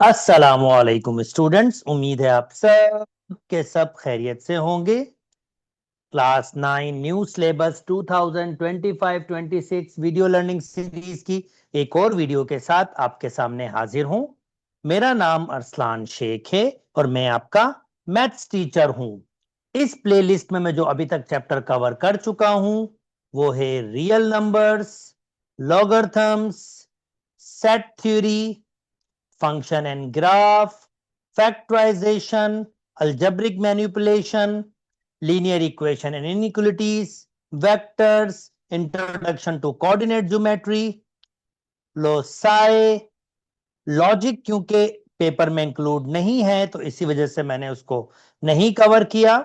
अस्सलामुअलैकुम स्टूडेंट्स, उम्मीद है आप सब के सब खैरियत से होंगे। Class 9 new syllabus 2025-26 video learning series की एक और वीडियो के साथ आपके सामने हाजिर हूं। मेरा नाम अरसलान शेख है और मैं आपका मैथ्स टीचर हूं। इस प्लेलिस्ट में मैं जो अभी तक चैप्टर कवर कर चुका हूं वो है real numbers, logarithms, set theory, function and graph, factorization, algebraic manipulation, linear equation and inequalities, vectors, introduction to coordinate geometry, loci, logic क्योंकि पेपर में इंक्लूड नहीं है तो इसी वजह से मैंने उसको नहीं कवर किया।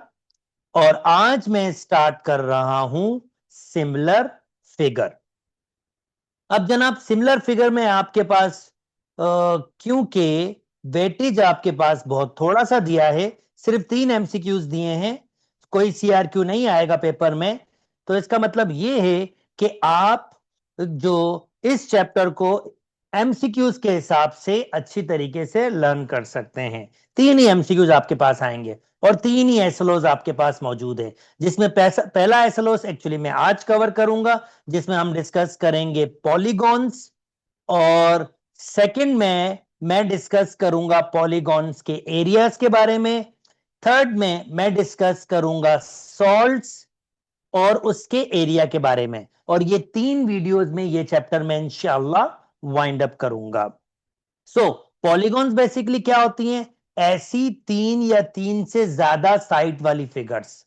और आज मैं स्टार्ट कर रहा हूं सिमिलर फिगर। अब जनाब सिमिलर फिगर में आपके पास क्योंकि वेटेज आपके पास बहुत थोड़ा सा दिया है, सिर्फ 3 एमसीक्यूज दिए हैं, कोई सीआरक्यू नहीं आएगा पेपर में, तो इसका मतलब ये है कि आप जो इस चैप्टर को एमसीक्यूज के हिसाब से अच्छी तरीके से लर्न कर सकते हैं। 3 ही एमसीक्यूज आपके पास आएंगे और 3 ही एसएलओज आपके पास मौजूद है, जिसमें पहला एसएलओस एक्चुअली मैं आज कवर करूंगा, जिसमें हम डिस्कस करेंगे पॉलीगॉन्स। और सेकंड में मैं डिस्कस करूंगा पॉलीगॉन्स के एरियाज के बारे में। थर्ड में मैं डिस्कस करूंगा सॉल्ट्स और उसके एरिया के बारे में। और ये 3 वीडियोस में ये चैप्टर मैं इंशाल्लाह वाइंड अप करूंगा। सो पॉलीगॉन्स बेसिकली क्या होती हैं? ऐसी 3 या 3 से ज्यादा साइड वाली फिगर्स।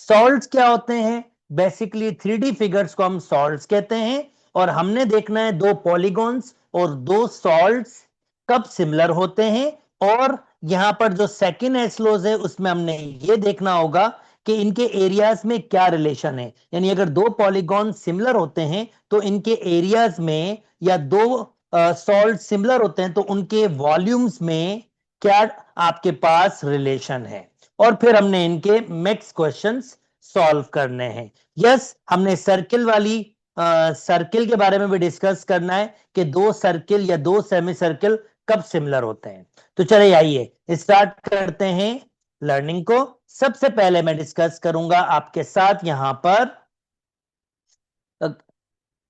सॉल्ट्स क्या होते हैं? बेसिकली 3D फिगर्स को हम सॉल्ट्स कहते हैं। और हमने देखना है 2 पॉलीगॉन्स और 2 सॉल्ट्स कब सिमिलर होते हैं। और यहां पर जो सेकंड एस्लोज है उसमें हमने ये देखना होगा कि इनके एरियाज में क्या रिलेशन है। यानी अगर 2 पॉलीगॉन सिमिलर होते हैं तो इनके एरियाज में, या 2 सॉल्ट सिमिलर होते हैं तो उनके वॉल्यूम्स में क्या आपके पास रिलेशन है। और फिर हमने इनके मैक्स क्वेश्चंस सॉल्व करने हैं। यस, हमने सर्किल वाली सर्किल के बारे में भी डिस्कस करना है कि 2 सर्किल या 2 सेमी सर्किल कब सिमिलर होते हैं। तो चलिए आइए स्टार्ट करते हैं लर्निंग को। सबसे पहले मैं डिस्कस करूंगा आपके साथ यहां पर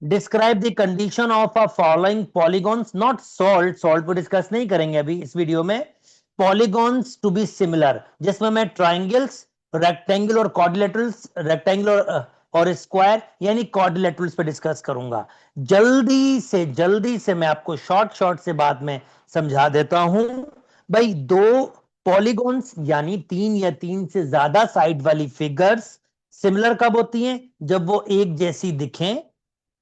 describe the condition of a following polygons, not salt. Salt को डिस्कस नहीं करेंगे अभी इस वीडियो में। पॉलीगॉन्स टू बी सिमिलर, जिसमें मैं ट्राइंगल्स, रेक्टेंगल और क्वाड्रिलेटरल्स, रेक्टेंगल और स्क्वायर यानी क्वाड्रिलेटरल्स पे डिस्कस करूंगा। जल्दी से मैं आपको शॉर्ट शॉर्ट से बाद में समझा देता हूं। भाई 2 पॉलीगॉन्स यानी 3 या 3 से ज्यादा साइड वाली फिगर्स सिमिलर कब होती हैं? जब वो एक जैसी दिखें,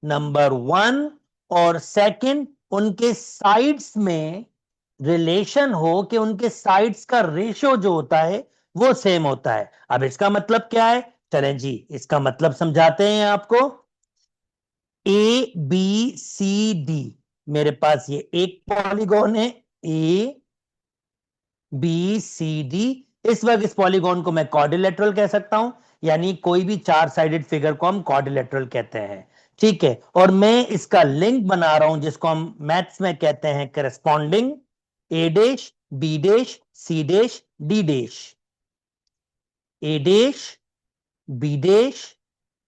नंबर 1। और सेकंड, उनके साइड्स में रिलेशन हो कि उनके साइड्स का रेशो जो होता है वो सेम होता है। अब इसका मतलब क्या है? चलें जी इसका मतलब समझाते हैं आपको। ए बी सी डी, मेरे पास ये एक पॉलीगॉन है, ए बी सी डी। इस वक्त इस पॉलीगॉन को मैं क्वाड्रिलेटरल कह सकता हूं, यानी कोई भी 4 साइडेड फिगर को हम क्वाड्रिलेटरल कहते हैं। ठीक है, और मैं इसका लिंक बना रहा हूं जिसको हम मैथ्स में कहते हैं corresponding A dash B dash C dash D dash. A dash B dash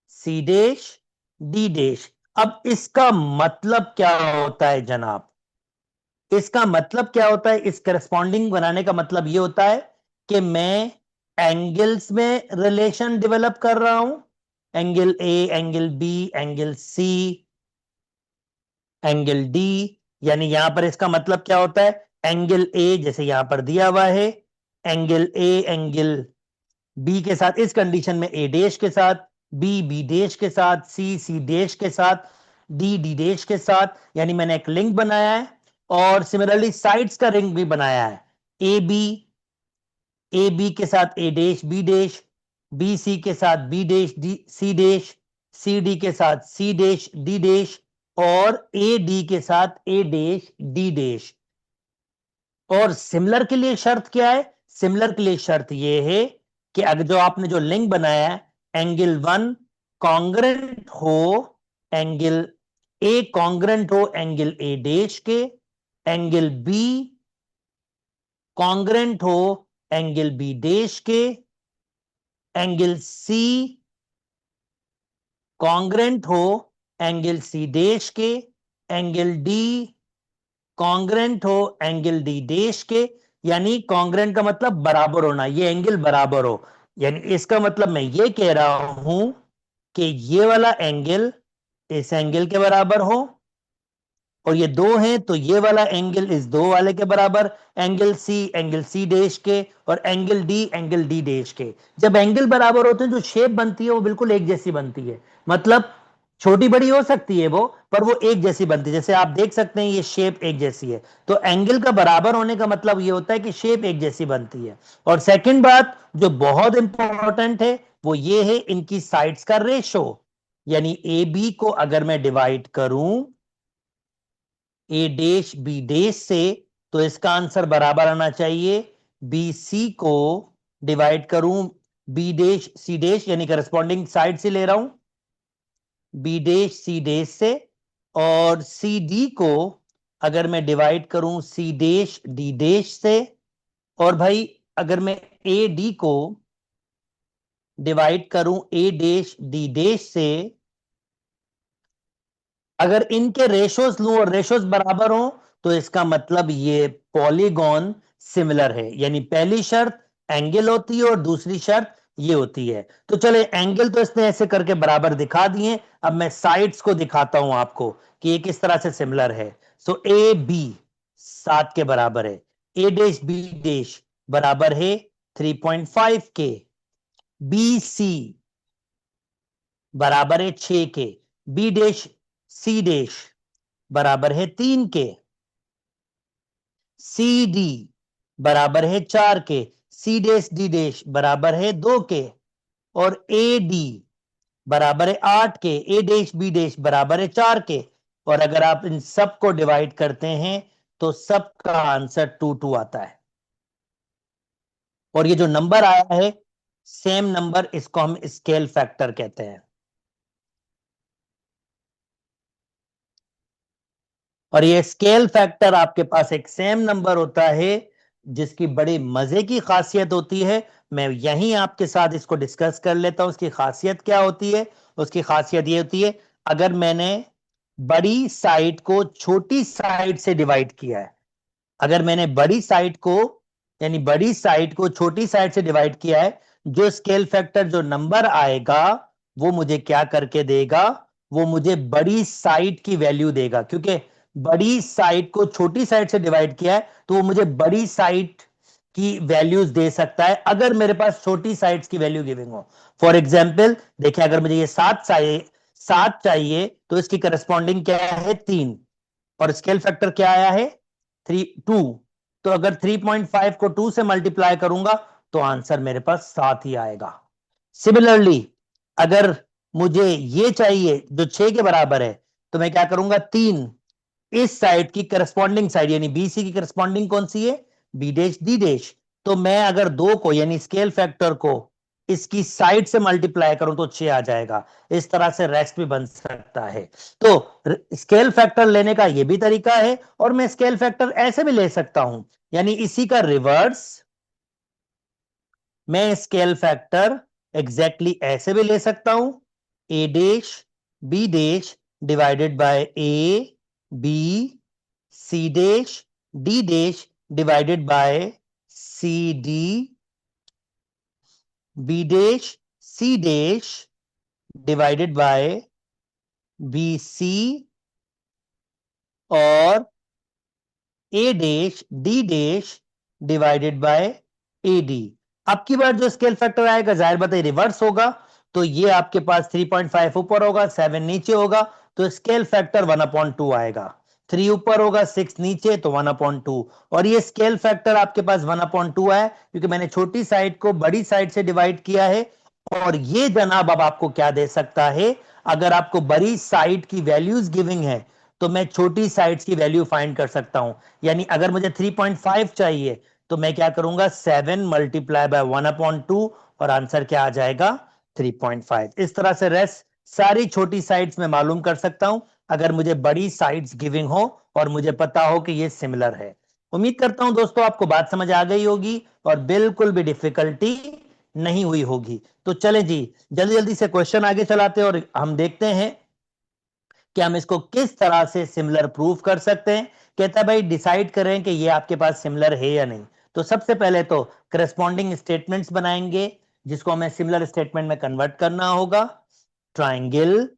C dash D dash. अब इसका मतलब क्या होता है जनाब? इसका मतलब क्या होता है? इस करस्पॉन्डिंग बनाने का मतलब यह होता है कि मैं एंगल्स में रिलेशन डेवलप कर रहा हूं। Angle A, angle B, angle C, angle D. यानी यहां पर इसका मतलब क्या होता है? एंगल ए जैसे यहां पर दिया हुआ है, एंगल ए एंगल बी के साथ, इस कंडीशन में ए डैश के साथ, बी बी डैश के साथ, सी सी डैश के साथ, डी डी डैश के साथ। यानी मैंने एक लिंक बनाया है और सिमिलरली साइड्स का रिंग भी बनाया है। ए बी के साथ A dash B dash, B C के साथ B dash D C dash, C D के साथ सी डैश डी डैश, और ए डी के साथ ए डैश डी डैश। और सिमिलर के लिए शर्त क्या है? सिमिलर के लिए शर्त यह है कि अगर जो आपने जो लिंक बनाया है, एंगल 1 कॉन्ग्रेंट हो, एंगल ए कॉन्ग्रेंट हो एंगल ए डैश के, एंगल बी कॉन्ग्रेंट हो एंगल बी डैश के, एंगल सी कॉन्ग्रेंट हो एंगल सी डैश के, एंगल डी कॉन्ग्रेंट हो एंगल डी डैश के। यानी कॉन्ग्रेंट का मतलब बराबर होना, ये एंगल बराबर हो। यानी इसका मतलब मैं ये कह रहा हूं कि ये वाला एंगल इस एंगल के बराबर हो, और ये दो हैं तो ये वाला एंगल इस दो वाले के बराबर, एंगल सी डैश के, और एंगल डी डैश के। जब एंगल बराबर होते हैं जो शेप बनती है वो बिल्कुल एक जैसी बनती है। मतलब छोटी बड़ी हो सकती है वो, पर वो एक जैसी बनती है। जैसे आप देख सकते हैं ये शेप एक जैसी है, तो एंगल का बराबर होने का मतलब ये होता है कि शेप एक जैसी बनती है। और सेकंड बात जो बहुत इंपॉर्टेंट है वो ये है इनकी साइड्स का रेशो। यानी ए बी को अगर मैं डिवाइड करूं ए डैश बी डैश से, तो इसका आंसर बराबर आना चाहिए बी सी को डिवाइड करूं बी डैश सी डैश, यानी करस्पॉन्डिंग साइड से ले रहा हूं बी डैश सी डैश से, और सी डी को अगर मैं डिवाइड करूं सी डैश डी डैश से, और भाई अगर मैं ए डी को डिवाइड करूं ए डैश डी डैश से, अगर इनके रेशोस लूं और रेशोस बराबर हो तो इसका मतलब ये पॉलीगॉन सिमिलर है। यानी पहली शर्त एंगल होती है और दूसरी शर्त ये होती है। तो चले एंगल तो इसने ऐसे करके बराबर दिखा दिए, अब मैं साइड्स को दिखाता हूं आपको कि ये किस तरह से सिमिलर है। सो ए बी 7 के बराबर है, ए डैश बी डैश बराबर है 3.5 के, बी सी बराबर है 6 के, बी डैश सी डैश बराबर है 3 के, सी डी बराबर है 4 के, सी डैश डी डैश बराबर है 2 के, और ए डी बराबर है 8 के, ए डैश बी डैश बराबर है 4 के। और अगर आप इन सब को डिवाइड करते हैं तो सबका आंसर 2 आता है। और ये जो नंबर आया है सेम नंबर, इसको हम स्केल फैक्टर कहते हैं। और ये स्केल फैक्टर आपके पास एक सेम नंबर होता है जिसकी बड़ी मजे की खासियत होती है। मैं यहीं आपके साथ इसको डिस्कस कर लेता हूं उसकी खासियत क्या होती है। उसकी खासियत ये होती है, अगर मैंने बड़ी साइड को छोटी साइड से डिवाइड किया है, अगर मैंने बड़ी साइड को यानी बड़ी साइड को छोटी साइड से डिवाइड किया है, जो स्केल फैक्टर जो नंबर आएगा वो मुझे क्या करके देगा, वो मुझे बड़ी साइड की वैल्यू देगा। क्योंकि बड़ी साइड को छोटी साइड से डिवाइड किया है तो वो मुझे बड़ी साइड की वैल्यूज दे सकता है अगर मेरे पास छोटी साइड्स की वैल्यू गिविंग हो। फॉर एग्जाम्पल देखिए, अगर मुझे ये 7 चाहिए तो इसकी करस्पॉन्डिंग क्या है 3, और स्केल फैक्टर क्या आया है 2। तो अगर 3.5 को 2 से मल्टीप्लाई करूंगा तो आंसर मेरे पास 7 ही आएगा। सिमिलरली अगर मुझे ये चाहिए जो 6 के बराबर है, तो मैं क्या करूंगा 3 इस साइड की करस्पॉन्डिंग साइड यानी बीसी की करस्पॉन्डिंग कौन सी है बी डैश डी डैश, तो मैं अगर 2 को यानी स्केल फैक्टर को इसकी साइड से मल्टीप्लाई करूं तो 6 आ जाएगा। इस तरह से रेस्ट भी बन सकता है। तो स्केल फैक्टर लेने का यह भी तरीका है, और मैं स्केल फैक्टर ऐसे भी ले सकता हूं, यानी इसी का रिवर्स मैं स्केल फैक्टर एग्जैक्टली ऐसे भी ले सकता हूं, A dash B dash divided by A B C dash D dash divided by C D B dash C dash divided by B C और A dash D dash divided by A D. अब की बार जो scale factor आएगा जाहिर बात है reverse होगा, तो ये आपके पास 3.5 ऊपर होगा 7 नीचे होगा, तो स्केल फैक्टर 1/2 आएगा। 3 ऊपर होगा 6 नीचे तो 1/2। और ये स्केल फैक्टर आपके पास 1/2 है क्योंकि मैंने छोटी साइड को बड़ी साइड से डिवाइड किया है। और ये जनाब अब आपको क्या दे सकता है, अगर आपको बड़ी साइड की वैल्यूज गिविंग है तो मैं छोटी साइड्स की वैल्यू फाइंड कर सकता हूं। यानी अगर मुझे 3.5 चाहिए तो मैं क्या करूंगा 7 मल्टीप्लाई बाय 1/2, और आंसर क्या आ जाएगा 3.5। इस तरह से रेस्ट सारी छोटी साइड्स में मालूम कर सकता हूं अगर मुझे बड़ी साइड्स गिविंग हो और मुझे पता हो कि ये सिमिलर है। उम्मीद करता हूं दोस्तों आपको बात समझ आ गई होगी और बिल्कुल भी डिफिकल्टी नहीं हुई होगी। तो चलें जी, जल्दी जल्दी से क्वेश्चन आगे चलाते हैं और हम देखते हैं कि हम इसको किस तरह से सिमिलर प्रूफ कर सकते हैं। कहता है भाई डिसाइड करें कि ये आपके पास सिमिलर है या नहीं। तो सबसे पहले तो करस्पॉन्डिंग स्टेटमेंट्स बनाएंगे जिसको हमें सिमिलर स्टेटमेंट में कन्वर्ट करना होगा। ट्राइंगल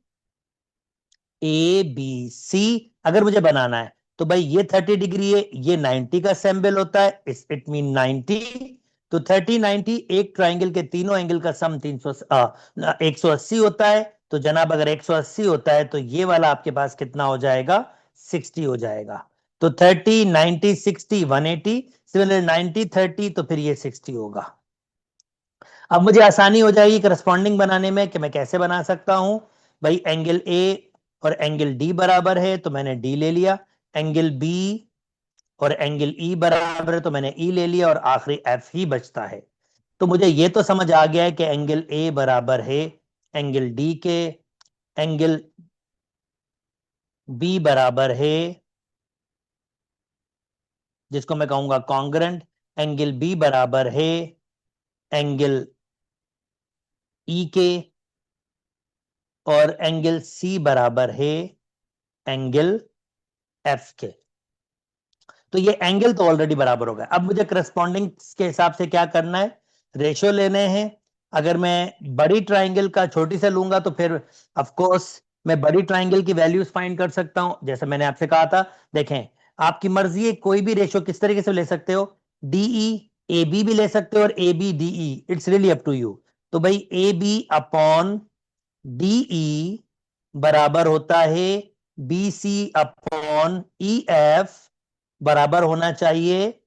ए बी सी अगर मुझे बनाना है तो भाई ये 30 डिग्री है, ये 90 का सिंबल होता है, इट मीन 90। तो 30 90 एक ट्राइंगल के तीनों एंगल का सम 180 होता है। तो जनाब अगर 180 होता है तो ये वाला आपके पास कितना हो जाएगा, 60 हो जाएगा। तो 30 90 60 180, सिमिलर 90 30 तो फिर ये 60 होगा। अब मुझे आसानी हो जाएगी करस्पॉन्डिंग बनाने में कि मैं कैसे बना सकता हूं। भाई एंगल ए और एंगल डी बराबर है तो मैंने डी ले लिया, एंगल बी और एंगल ई बराबर है तो मैंने ई ले लिया और आखिरी एफ ही बचता है। तो मुझे ये तो समझ आ गया है कि एंगल ए बराबर है एंगल डी के, एंगल बी बराबर है जिसको मैं कहूंगा कॉन्ग्रेंट, एंगल बी बराबर है एंगल ई के, और एंगल सी बराबर है एंगल एफ के। तो ये एंगल तो ऑलरेडी बराबर हो गया। अब मुझे करस्पॉन्डिंग के हिसाब से क्या करना है, रेशियो लेने हैं। अगर मैं बड़ी ट्राइंगल का छोटी से लूंगा तो फिर ऑफ कोर्स मैं बड़ी ट्राइंगल की वैल्यूज फाइंड कर सकता हूं। जैसे मैंने आपसे कहा था, देखें आपकी मर्जी है, कोई भी रेशियो किस तरीके से ले सकते हो, डीई ए बी भी ले सकते हो और A B D E, it's really up to you. तो भाई ए बी अपॉन डीई बराबर होता है B C upon E F, बराबर होना चाहिए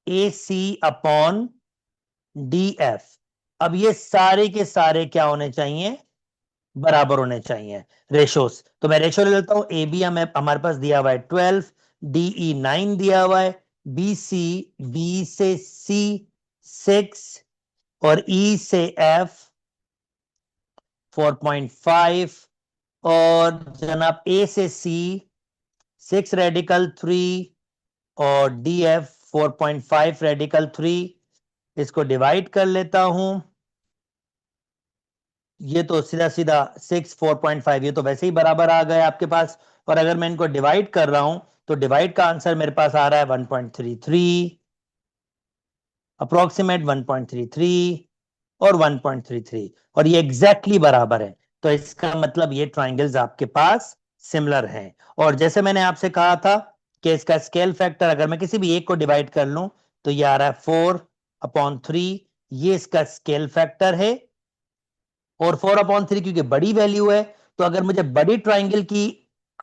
A C upon D F. अब ये सारे के सारे क्या होने चाहिए, बराबर होने चाहिए रेशोस। तो मैं रेशो ले लेता हूं, ए बी हमें हमारे पास दिया हुआ है 12, डीई 9 दिया हुआ है, बी सी बी से सी 6 और ई से एफ 4.5 और जनाब ए से सी 6 रेडिकल 3 और डी एफ 4.5 रेडिकल 3। इसको डिवाइड कर लेता हूं, ये तो सीधा सीधा 6 4.5 ये तो वैसे ही बराबर आ गए आपके पास। और अगर मैं इनको डिवाइड कर रहा हूं तो डिवाइड का आंसर मेरे पास आ रहा है 1.33, अप्रोक्सीमेट 1.33 और 1.33, और ये एग्जैक्टली बराबर है। तो इसका मतलब ये ट्राइंगल्स आपके पास सिमिलर हैं। और जैसे मैंने आपसे कहा था कि इसका स्केल फैक्टर अगर मैं किसी भी एक को डिवाइड कर लूं तो ये आ रहा है 4/3, ये इसका स्केल फैक्टर है। और 4/3 क्योंकि बड़ी वैल्यू है, तो अगर मुझे बड़ी ट्राइंगल की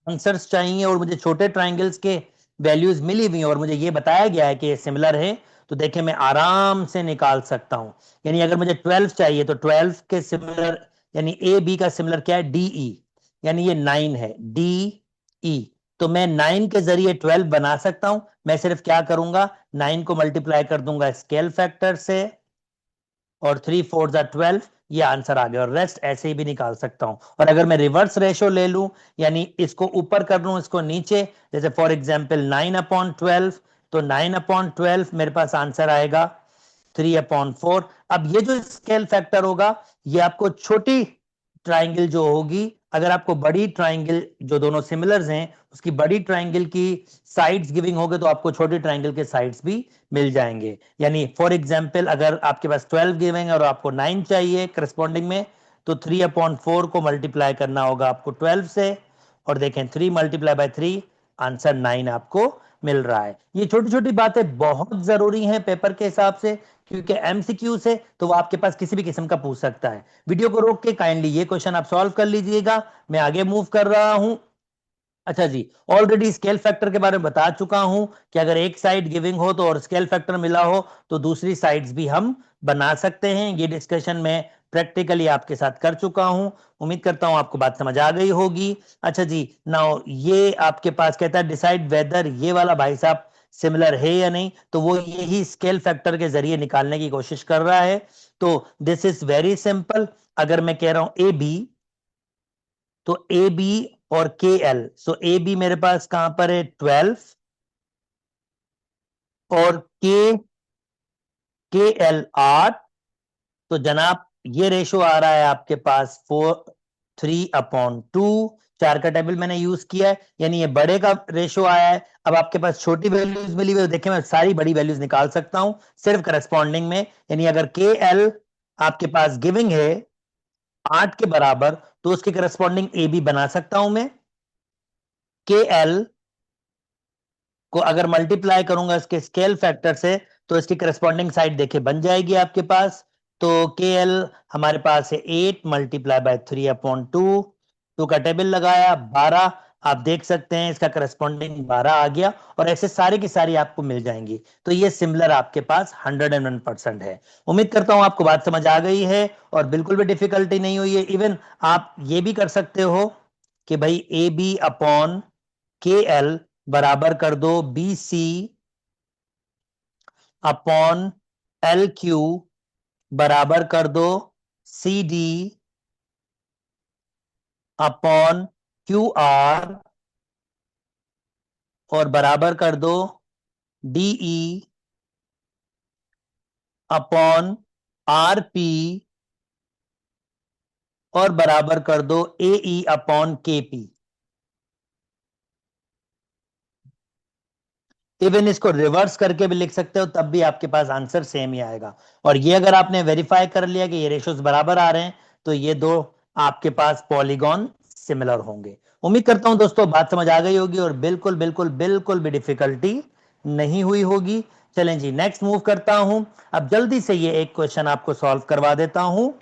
आंसर्स चाहिए और मुझे छोटे ट्राइंगल्स के वैल्यूज मिली हुई और मुझे ये बताया गया है कि ये सिमिलर है, तो देखिए मैं आराम से निकाल सकता हूं। यानी अगर मुझे 12 चाहिए तो 12 के सिमिलर, यानी ए बी का सिमिलर क्या है, डी ई, यानी ये 9 है डी ई। तो मैं 9 के जरिए 12 बना सकता हूं। मैं सिर्फ क्या करूंगा, 9 को मल्टीप्लाई कर दूंगा स्केल फैक्टर से और 3 4 जा 12, ये आंसर आ गया। और रेस्ट ऐसे ही भी निकाल सकता हूं। और अगर मैं रिवर्स रेशो ले लूं, यानी इसको ऊपर कर लूं इसको नीचे, जैसे फॉर एग्जांपल 9/12, तो 9/12 मेरे पास आंसर आएगा 3/4। अब ये जो स्केल फैक्टर होगा ये आपको छोटी ट्राइंगल जो होगी, अगर आपको बड़ी ट्राइंगल जो दोनों सिमिलर्स हैं उसकी बड़ी ट्राइंगल की साइड्स गिविंग होगे तो आपको छोटी ट्राइंगल के साइड्स भी मिल जाएंगे। यानी फॉर एग्जांपल अगर आपके पास 12 गिविंग है और आपको 9 चाहिए करस्पॉन्डिंग में, तो 3/4 को मल्टीप्लाई करना होगा आपको 12 से, और देखें 3 × 3 आंसर 9 आपको मिल रहा है। ये छोटी छोटी बातें बहुत जरूरी हैं पेपर के हिसाब से, क्योंकि एमसीक्यू से तो वो आपके पास किसी भी किस्म का पूछ सकता है। वीडियो को रोक के काइंडली ये क्वेश्चन आप सॉल्व कर लीजिएगा, मैं आगे मूव कर रहा हूं। अच्छा जी, ऑलरेडी स्केल फैक्टर के बारे में बता चुका हूं कि अगर एक साइड गिविंग हो तो और स्केल फैक्टर मिला हो तो दूसरी साइड्स भी हम बना सकते हैं। ये डिस्कशन मैं प्रैक्टिकली आपके साथ कर चुका हूं। उम्मीद करता हूं आपको बात समझ आ गई होगी। अच्छा जी, नाउ ये आपके पास कहता है डिसाइड वेदर, ये वाला भाई साहब सिमिलर है या नहीं, तो वो यही स्केल फैक्टर के जरिए निकालने की कोशिश कर रहा है। तो दिस इज वेरी सिंपल। अगर मैं कह रहा हूं ए बी, तो ए बी और के एल, सो ए बी मेरे पास कहां पर है 12, और के एल 8, तो जनाब ये रेशो आ रहा है आपके पास 3/2। 4 का टेबल मैंने यूज किया है, यानी ये बड़े का रेशो आया है। अब आपके पास छोटी वैल्यूज मिली हुई, देखिए मैं सारी बड़ी वैल्यूज निकाल सकता हूं सिर्फ करस्पॉन्डिंग में। यानी अगर के एल आपके पास गिविंग है 8 के बराबर, तो उसके करस्पॉन्डिंग ए बी बना सकता हूं मैं। के एल को अगर मल्टीप्लाई करूंगा इसके स्केल फैक्टर से, तो इसकी करस्पॉन्डिंग साइड देखिए बन जाएगी आपके पास। तो के एल हमारे पास है 8 × 3/2। 2 का टेबल लगाया 12, आप देख सकते हैं इसका करस्पॉन्डिंग 12 आ गया। और ऐसे सारी की सारी आपको मिल जाएंगी। तो ये सिमिलर आपके पास 101% है। उम्मीद करता हूं आपको बात समझ आ गई है और बिल्कुल भी डिफिकल्टी नहीं हुई है। इवन आप ये भी कर सकते हो कि भाई A B upon K L बराबर कर दो B C upon L Q बराबर कर दो C D upon Q R और बराबर कर दो डीई अपॉन आर पी और बराबर कर दो एई अपॉन के पी। इवन इसको रिवर्स करके भी लिख सकते हो, तब भी आपके पास आंसर सेम ही आएगा। और ये अगर आपने वेरीफाई कर लिया कि ये रेशोज बराबर आ रहे हैं, तो ये दो आपके पास पॉलीगॉन सिमिलर होंगे। उम्मीद करता हूं दोस्तों बात समझ आ गई होगी और बिल्कुल बिल्कुल बिल्कुल भी डिफिकल्टी नहीं हुई होगी। चलें जी, नेक्स्ट मूव करता हूं। अब जल्दी से ये एक क्वेश्चन आपको सॉल्व करवा देता हूं।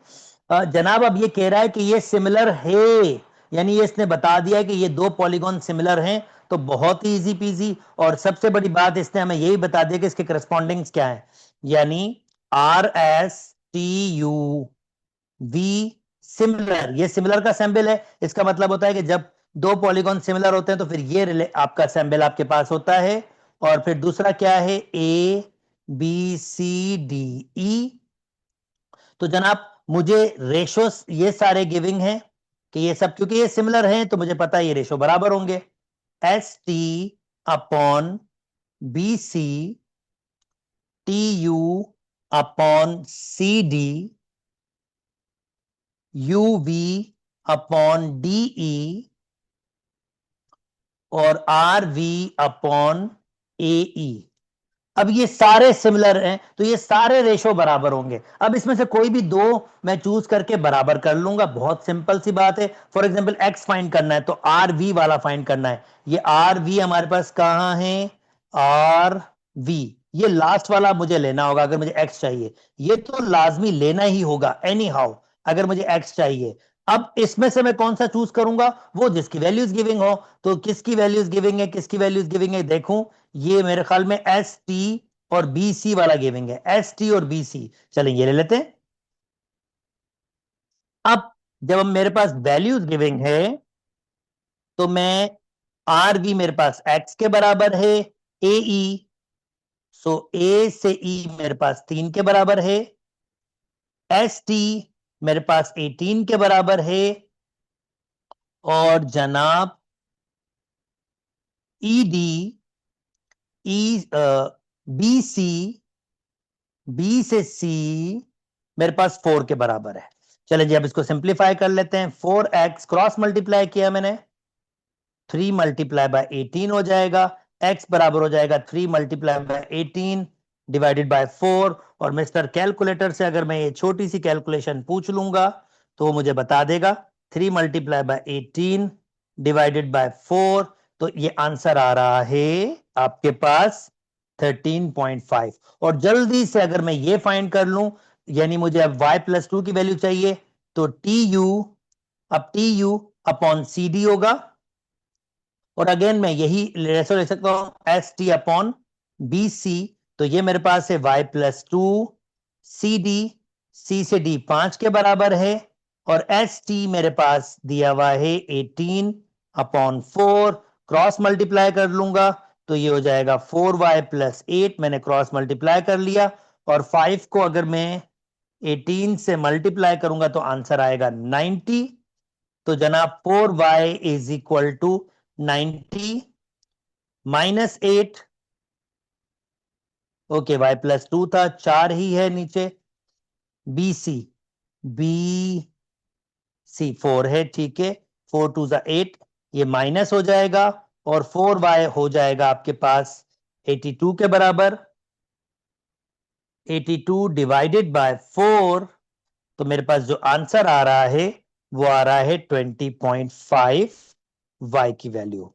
जनाब अब ये कह रहा है कि ये सिमिलर है, यानी ये इसने बता दिया है कि ये दो पॉलीगॉन सिमिलर हैं। तो बहुत ही इजी पीजी। और सबसे बड़ी बात इसने हमें यही बता दिया कि इसके करस्पॉन्डिंग्स क्या है, यानी R S T U V similar. ये सिमिलर का सैंबल है, इसका मतलब होता है कि जब दो पॉलीगॉन सिमिलर होते हैं तो फिर ये आपका सैंबल आपके पास होता है। और फिर दूसरा क्या है, ए बी सी डी ई। तो जनाब मुझे रेशोस ये सारे गिविंग हैं कि ये सब, क्योंकि ये सिमिलर हैं तो मुझे पता है ये रेशो बराबर होंगे। S T upon B C T U upon C D U V upon D E और R V upon A E. अब ये सारे सिमिलर हैं तो ये सारे रेशो बराबर होंगे। अब इसमें से कोई भी दो मैं चूज करके बराबर कर लूंगा, बहुत सिंपल सी बात है। फॉर एग्जांपल एक्स फाइंड करना है तो आर वी वाला फाइंड करना है। ये आर वी हमारे पास कहां है, आर वी, ये लास्ट वाला मुझे लेना होगा अगर मुझे एक्स चाहिए। ये तो लाजमी लेना ही होगा एनी हाउ, अगर मुझे एक्स चाहिए। अब इसमें से मैं कौन सा चूज करूंगा, वो जिसकी वैल्यूज गिविंग हो। तो किसकी वैल्यूज गिविंग है, किसकी वैल्यूज गिविंग है, देखूं ये मेरे ख्याल में एस टी और बी सी वाला गिविंग है, एस टी और बी सी। चलें ये ले लेते हैं। अब जब हम मेरे पास वैल्यूज गिविंग है तो मैं आर वी मेरे पास एक्स के बराबर है, ए ई, सो ए से ई मेरे पास 3 के बराबर है, एस टी मेरे पास 18 के बराबर है, और जनाब E D E B C, B से सी मेरे पास 4 के बराबर है। चले जी अब इसको सिंप्लीफाई कर लेते हैं। 4x क्रॉस मल्टीप्लाई किया मैंने, 3 × 18 हो जाएगा। x बराबर हो जाएगा 3 × 18 ÷ 4। और मिस्टर कैलकुलेटर से अगर मैं ये छोटी सी कैलकुलेशन पूछ लूंगा तो वो मुझे बता देगा 3 × 18 ÷ 4। तो ये आंसर आ रहा है आपके पास 13.5। और जल्दी से अगर मैं ये फाइंड कर लूं, यानी मुझे अब y+2 की वैल्यू चाहिए, तो टी यू, अब T U upon C D होगा। और अगेन मैं यही रेशो ले सकता हूं, S T upon B C. तो ये मेरे पास है y+2 सी डी, सी से डी 5 के बराबर है, और एस टी मेरे पास दिया हुआ है 18/4। क्रॉस मल्टीप्लाई कर लूंगा तो ये हो जाएगा 4y+8, मैंने क्रॉस मल्टीप्लाई कर लिया। और 5 को अगर मैं 18 से मल्टीप्लाई करूंगा तो आंसर आएगा 90। तो जनाब 4y is equal to 90 -8 okay, y+2 था, 4 ही है नीचे। BC, BC 4 है, ठीक है। 4 2 ज़ा 8, ये माइनस हो जाएगा और 4y हो जाएगा आपके पास 82 के बराबर। 82 डिवाइडेड बाय 4, तो मेरे पास जो आंसर आ रहा है वो आ रहा है 20.5 y की वैल्यू।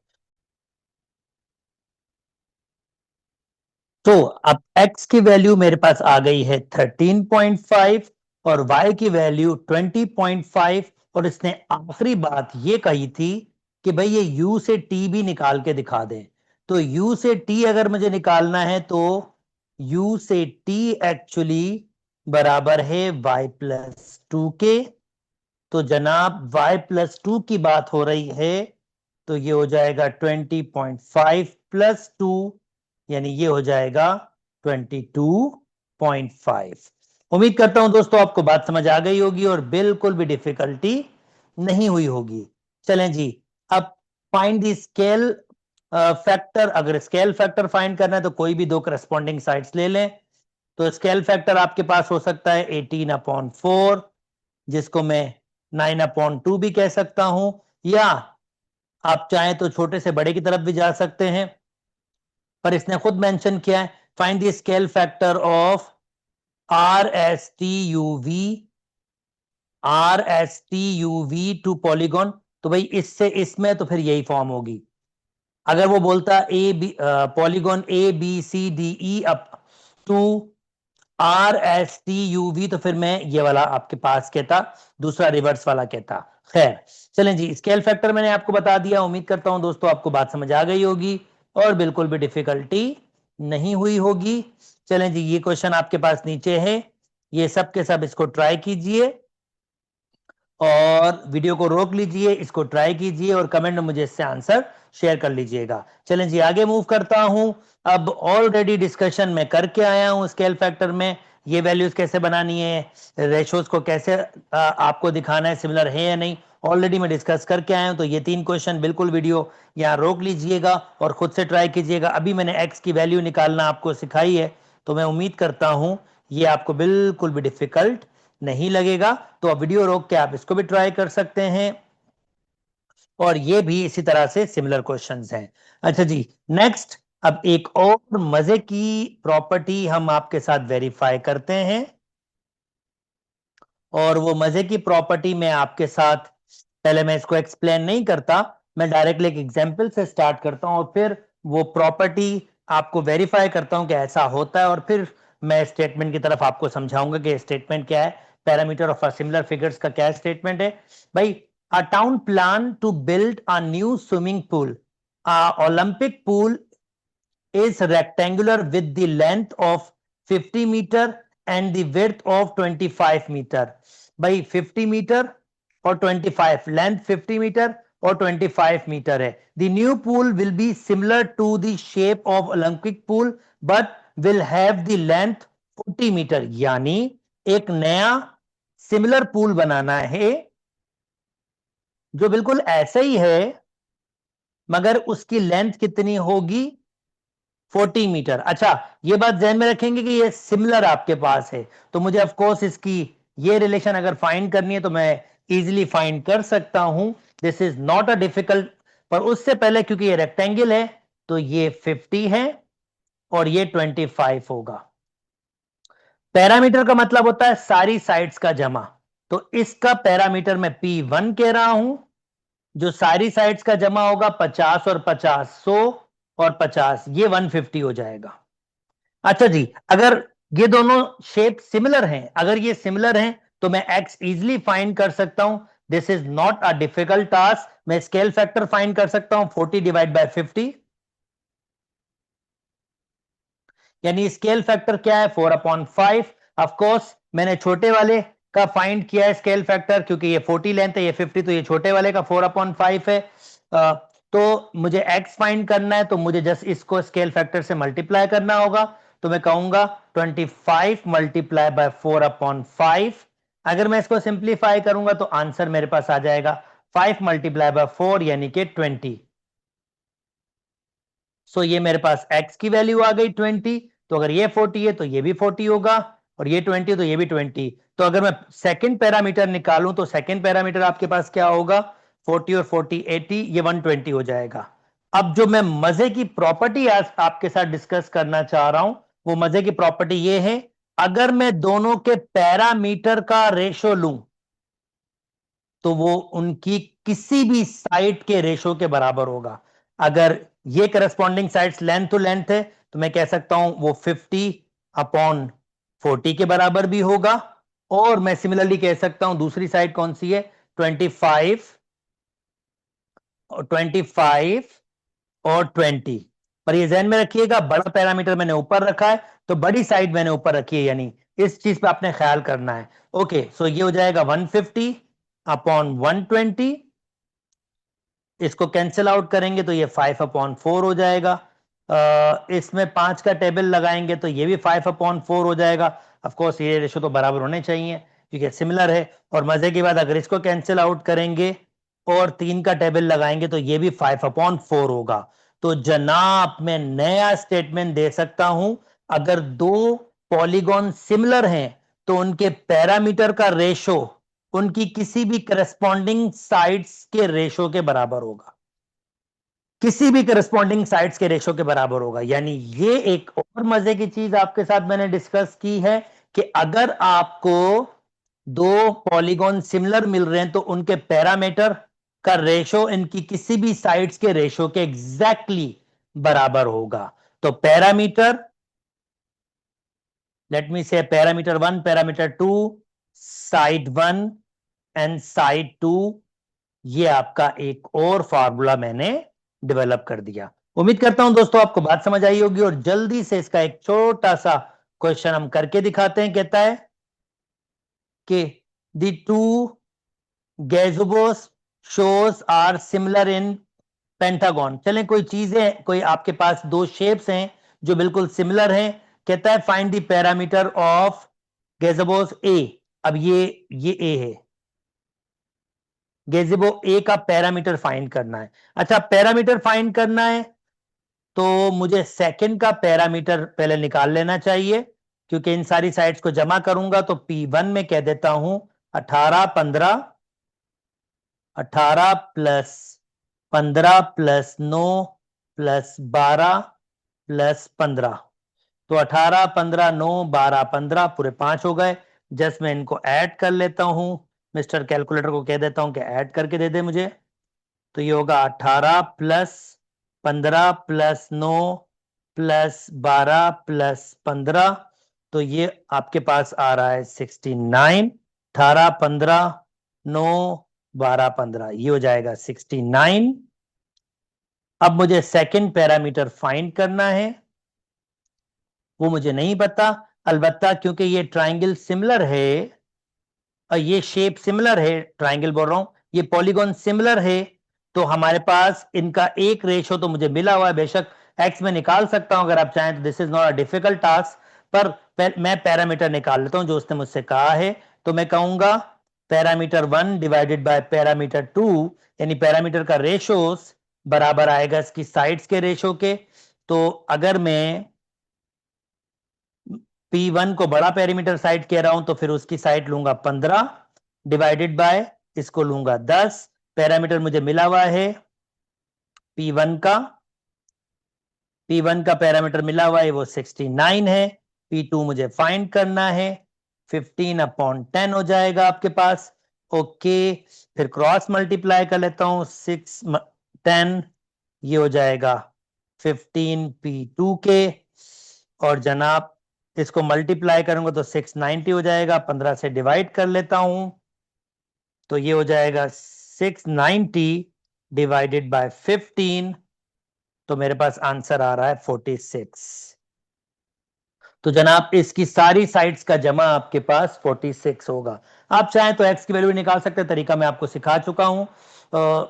तो अब x की वैल्यू मेरे पास आ गई है 13.5 और y की वैल्यू 20.5। और इसने आखिरी बात ये कही थी कि भाई ये u से t भी निकाल के दिखा दें। तो u से t अगर मुझे निकालना है तो u से t एक्चुअली बराबर है y+2 के। तो जनाब y+2 की बात हो रही है, तो ये हो जाएगा 20.5 + 2, यानी ये हो जाएगा 22.5। उम्मीद करता हूं दोस्तों आपको बात समझ आ गई होगी और बिल्कुल भी डिफिकल्टी नहीं हुई होगी। चलें जी, अब फाइंड द स्केल फैक्टर। अगर स्केल फैक्टर फाइंड करना है तो कोई भी दो करस्पॉन्डिंग साइड्स ले लें। तो स्केल फैक्टर आपके पास हो सकता है 18/4, जिसको मैं 9/2 भी कह सकता हूं, या आप चाहें तो छोटे से बड़े की तरफ भी जा सकते हैं। पर इसने खुद मेंशन किया है find the scale factor of RSTUV to polygon. तो भाई इससे इसमें तो फिर यही फॉर्म होगी। अगर वो बोलता polygon ABCDE up to RSTUV, तो फिर मैं ये वाला आपके पास कहता, दूसरा रिवर्स वाला कहता। खैर, चलें जी, स्केल फैक्टर मैंने आपको बता दिया। उम्मीद करता हूं दोस्तों आपको बात समझ आ गई होगी और बिल्कुल भी डिफिकल्टी नहीं हुई होगी। चलें जी, ये क्वेश्चन आपके पास नीचे है, ये सब के सब इसको ट्राई कीजिए और वीडियो को रोक लीजिए, इसको ट्राई कीजिए और कमेंट में मुझे इससे आंसर शेयर कर लीजिएगा। चलें जी, आगे मूव करता हूं। अब ऑलरेडी डिस्कशन में करके आया हूं स्केल फैक्टर में, ये वैल्यूज कैसे बनानी है, रेशोज को कैसे आपको दिखाना है सिमिलर है या नहीं, ऑलरेडी मैं डिस्कस करके आया हूं। तो ये 3 क्वेश्चन बिल्कुल वीडियो यहाँ रोक लीजिएगा और खुद से ट्राई कीजिएगा। अभी मैंने एक्स की वैल्यू निकालना आपको सिखाई है, तो मैं उम्मीद करता हूं ये आपको बिल्कुल भी डिफिकल्ट नहीं लगेगा। तो अब वीडियो रोक के आप इसको भी ट्राई कर सकते हैं और ये भी इसी तरह से सिमिलर क्वेश्चंस हैं। अच्छा जी, नेक्स्ट, अब एक और मजे की प्रॉपर्टी हम आपके साथ वेरीफाई करते हैं और वो मजे की प्रॉपर्टी मैं आपके साथ, पहले मैं इसको एक्सप्लेन नहीं करता, मैं डायरेक्टली एक एग्जांपल से स्टार्ट करता हूं और फिर वो प्रॉपर्टी आपको वेरीफाई करता हूं कि ऐसा होता है और फिर मैं स्टेटमेंट की तरफ आपको समझाऊंगा कि स्टेटमेंट क्या है, पैरामीटर ऑफ सिमिलर फिगर्स का क्या स्टेटमेंट है। भाई, a town plan to build a new swimming pool, Olympic pool is rectangular with the length of 50 meter and the width of 25 meter. भाई 50 मीटर और 25, लेंथ 50 मीटर और 25 metre है। The new pool will be similar to the shape of Olympic pool but will have the length 40 metre. यानी एक नया similar pool बनाना है जो बिल्कुल ऐसा ही है मगर उसकी लेंथ कितनी होगी, 40 मीटर। अच्छा, ये बात ध्यान में रखेंगे कि ये सिमिलर आपके पास है, तो मुझे ऑफ कोर्स इसकी ये रिलेशन अगर फाइंड करनी है तो मैं इजीली फाइंड कर सकता हूं। This is not a difficult, पर उससे पहले क्योंकि ये रेक्टेंगल है तो ये 50 है और ये 25 होगा। पैरामीटर का मतलब होता है सारी साइड्स का जमा, तो इसका पैरामीटर मैं P1 कह रहा हूं, जो सारी साइड्स का जमा होगा 50 और 50 100 और 50 ये 150 हो जाएगा। अच्छा जी, अगर ये दोनों शेप सिमिलर हैं, अगर ये सिमिलर हैं तो मैं x इजीली फाइंड कर सकता हूं। This is not a difficult task. मैं स्केल फैक्टर फाइंड कर सकता हूं 40 डिवाइड बाय 50, यानी स्केल फैक्टर क्या है 4/5। ऑफ कोर्स मैंने छोटे वाले का फाइंड किया है स्केल फैक्टर, क्योंकि ये 40 लेंथ है, ये 50, तो ये छोटे वाले का 4/5 है। तो मुझे x फाइंड करना है तो मुझे जस्ट इसको स्केल फैक्टर से मल्टीप्लाई करना होगा। तो मैं कहूंगा 25 मल्टीप्लाई बाय 4/5। अगर मैं इसको सिंप्लीफाई करूंगा तो आंसर मेरे पास आ जाएगा 5 मल्टीप्लाई बाय 4 यानी कि 20। सो ये मेरे पास x की वैल्यू आ गई 20। तो अगर ये 40 है तो ये भी 40 होगा, और ये 20 तो ये भी 20। तो अगर मैं सेकंड पैरामीटर निकालूं तो सेकंड पैरामीटर आपके पास क्या होगा, 40 और 40 80, ये 120 हो जाएगा। अब जो मैं मजे की प्रॉपर्टी आज आपके साथ डिस्कस करना चाह रहा हूं, वो मजे की प्रॉपर्टी ये है, अगर मैं दोनों के पैरामीटर का रेशो लूं तो वो उनकी किसी भी साइड के रेशो के बराबर होगा। अगर ये corresponding sides length to length है तो मैं कह सकता हूं वो 50/40 के बराबर भी होगा, और मैं सिमिलरली कह सकता हूं दूसरी साइड कौन सी है, 25 और 20। पर ये ध्यान में रखिएगा, बड़ा पैरामीटर मैंने ऊपर रखा है तो बड़ी साइड मैंने ऊपर रखी है, यानी इस चीज पे आपने ख्याल करना है। ओके, सो ये हो जाएगा 150/120, इसको कैंसिल आउट करेंगे तो ये 5/4 हो जाएगा। इसमें 5 का टेबल लगाएंगे तो ये भी 5/4 हो जाएगा। ऑफ कोर्स ये रेशो तो बराबर होने चाहिए क्योंकि सिमिलर है। और मजे की बात, अगर इसको कैंसिल आउट करेंगे और 3 का टेबल लगाएंगे तो ये भी 5/4 होगा। तो जनाब मैं नया स्टेटमेंट दे सकता हूं, अगर दो पॉलीगॉन सिमिलर हैं तो उनके पैरामीटर का रेशो उनकी किसी भी करस्पॉन्डिंग साइड्स के रेशो के बराबर होगा, किसी भी करस्पॉन्डिंग साइड्स के रेशो के बराबर होगा। यानी ये एक और मजे की चीज आपके साथ मैंने डिस्कस की है कि अगर आपको दो पॉलीगॉन सिमिलर मिल रहे हैं तो उनके पैरामीटर का रेशो इनकी किसी भी साइड्स के रेशो के एग्जैक्टली बराबर होगा। तो पैरामीटर, लेट मी से parameter 1, parameter 2, side 1 and side 2, ये आपका एक और फार्मूला मैंने डेवलप कर दिया। उम्मीद करता हूं दोस्तों आपको बात समझ आई होगी, और जल्दी से इसका एक छोटा सा क्वेश्चन हम करके दिखाते हैं। कहता है कि the two gazebos shows are similar in pentagon. चलें, कोई चीजें, कोई आपके पास दो शेप्स हैं जो बिल्कुल सिमिलर हैं। कहता है फाइंड द पैरामीटर ऑफ गैज़ोबोस ए। अब ये ए है, गैज़ेबो ए का पैरामीटर फाइंड करना है। अच्छा, पैरामीटर फाइंड करना है तो मुझे सेकंड का पैरामीटर पहले निकाल लेना चाहिए, क्योंकि इन सारी साइड्स को जमा करूंगा तो P1 में कह देता हूं 18 15, 18 प्लस 15 प्लस 9 प्लस 12 प्लस 15। तो 18 15 9 12 15 पूरे 5 हो गए। जस्ट मैं इनको ऐड कर लेता हूं, मिस्टर कैलकुलेटर को कह देता हूं कि ऐड करके दे दे मुझे। तो ये होगा 18 प्लस 15 प्लस 9 प्लस 12 प्लस 15, तो ये आपके पास आ रहा है 69। 18 15 9 12 15, ये हो जाएगा 69। अब मुझे सेकंड पैरामीटर फाइंड करना है, वो मुझे नहीं पता। अलबत्ता क्योंकि ये ट्राइंगल सिमिलर है और ये शेप सिमिलर है, ट्राइंगल बोल रहा हूं, ये पॉलीगॉन सिमिलर है, तो हमारे पास इनका एक रेशो तो मुझे मिला हुआ है। बेशक एक्स में निकाल सकता हूं अगर आप चाहें तो, this is not a difficult task, पर मैं पैरामीटर निकाल लेता हूं जो उसने मुझसे कहा है। तो मैं कहूंगा पैरामीटर 1 डिवाइडेड बाय पैरामीटर 2, यानी पैरामीटर का रेशोस बराबर आएगा इसकी साइड्स के रेशो के। तो अगर मैं P1 को बड़ा पैरामीटर साइड कह रहा हूं तो फिर उसकी साइड लूंगा 15 डिवाइडेड बाय इसको लूंगा 10। पैरामीटर मुझे मिला हुआ है P1 का, P1 का पैरामीटर मिला हुआ है वो 69 है। P2 मुझे फाइंड करना है, 15/10 हो जाएगा आपके पास। ओके, फिर क्रॉस मल्टीप्लाई कर लेता हूं, 6 10, ये हो जाएगा 15 P2 के, और जनाब इसको मल्टीप्लाई करूंगा तो 690 हो जाएगा। 15 से डिवाइड कर लेता हूं तो ये हो जाएगा 690 डिवाइडेड बाय 15, तो मेरे पास आंसर आ रहा है 46। तो जनाब इसकी सारी साइड्स का जमा आपके पास 46 होगा। आप चाहें तो x की वैल्यू निकाल सकते हैं, तरीका मैं आपको सिखा चुका हूं।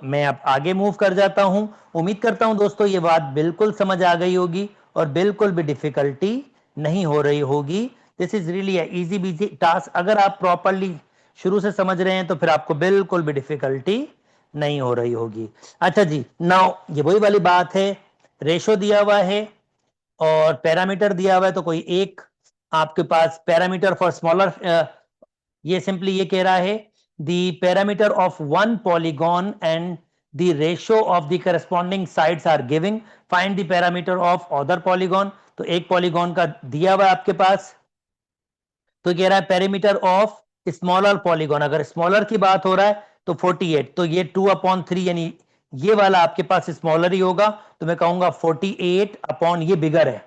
मैं अब आगे मूव कर जाता हूं। उम्मीद करता हूं दोस्तों ये बात बिल्कुल समझ आ गई होगी और बिल्कुल भी डिफिकल्टी नहीं हो रही होगी। This is really easy busy task. अगर आप प्रॉपरली शुरू से समझ रहे हैं तो फिर आपको बिल्कुल भी डिफिकल्टी नहीं हो रही होगी। अच्छा जी, नाउ ये वही वाली बात है, रेशो दिया हुआ है, और पैरामीटर दिया हुआ है तो कोई एक आपके पास पैरामीटर फॉर स्मॉलर, ये सिंपली ये कह रहा है the parameter of one polygon and the ratio of the corresponding sides are giving, find the parameter of other polygon. तो एक पॉलीगॉन का दिया हुआ है आपके पास, तो कह रहा है पैरामीटर ऑफ स्मॉलर पॉलीगॉन, अगर स्मॉलर की बात हो रहा है तो 48, तो ये 2/3 यानी ये वाला आपके पास स्मॉलर ही होगा, तो मैं कहूंगा 48 अपॉन ये बिगर है।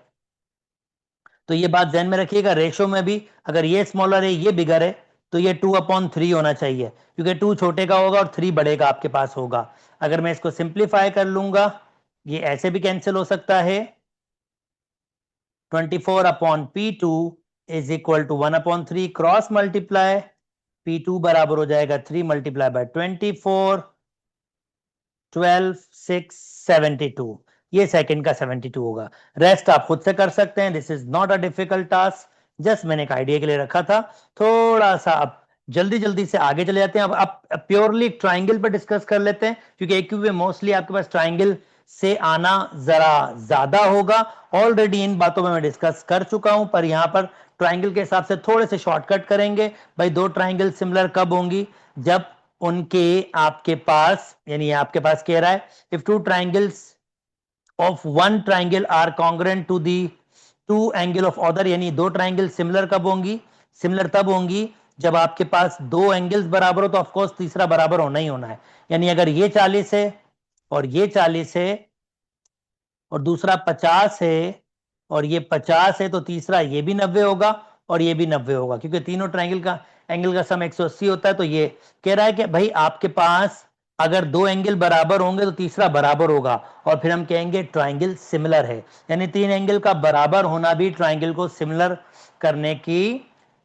तो ये बात ध्यान में रखिएगा, रेशो में भी अगर ये स्मॉलर है ये बिगर है तो ये 2/3 होना चाहिए, क्योंकि 2 छोटे का होगा और 3 बड़े का आपके पास होगा। अगर मैं इसको सिंप्लीफाई कर लूंगा, ये ऐसे भी कैंसिल हो सकता है, 24/P2 is equal to 1/3, cross multiply, P2 बराबर हो जाएगा 3 मल्टीप्लाई बाय 24, 12, 6, 72, ये सेकंड का 72 होगा। रेस्ट आप खुद से कर सकते हैं, this is not a difficult task, just मैंने एक आइडिया के लिए रखा था। थोड़ा सा अब जल्दी जल्दी से आगे चले जाते हैं। अब प्योरली ट्राइंगल पर डिस्कस कर लेते हैं, क्योंकि एक्यू में मोस्टली आपके पास ट्राइंगल से आना जरा ज्यादा होगा। ऑलरेडी इन बातों में मैं डिस्कस कर चुका हूं, पर यहां पर ट्राइंगल के हिसाब से थोड़े से शॉर्टकट करेंगे। भाई दो ट्राइंगल सिमिलर कब होंगी, जब उनके आपके पास, यानी आपके पास कह रहा है if two triangles of one triangle are congruent to the two angle of other, यानी दो ट्राइंगल सिमिलर कब होंगी, सिमिलर तब होंगी जब आपके पास दो एंगल्स बराबर हो, तो ऑफकोर्स तीसरा बराबर होना ही होना है। यानी अगर ये 40 है और ये 40 है और दूसरा 50 है और ये 50 है, तो तीसरा ये भी 90 होगा और ये भी 90 होगा, क्योंकि तीनों ट्राइंगल का एंगल का सम 180 होता है। तो ये कह रहा है कि भाई आपके पास अगर दो एंगल बराबर होंगे तो तीसरा बराबर होगा, और फिर हम कहेंगे ट्राइंगल सिमिलर है। यानी तीन एंगल का बराबर होना भी ट्राइंगल को सिमिलर करने की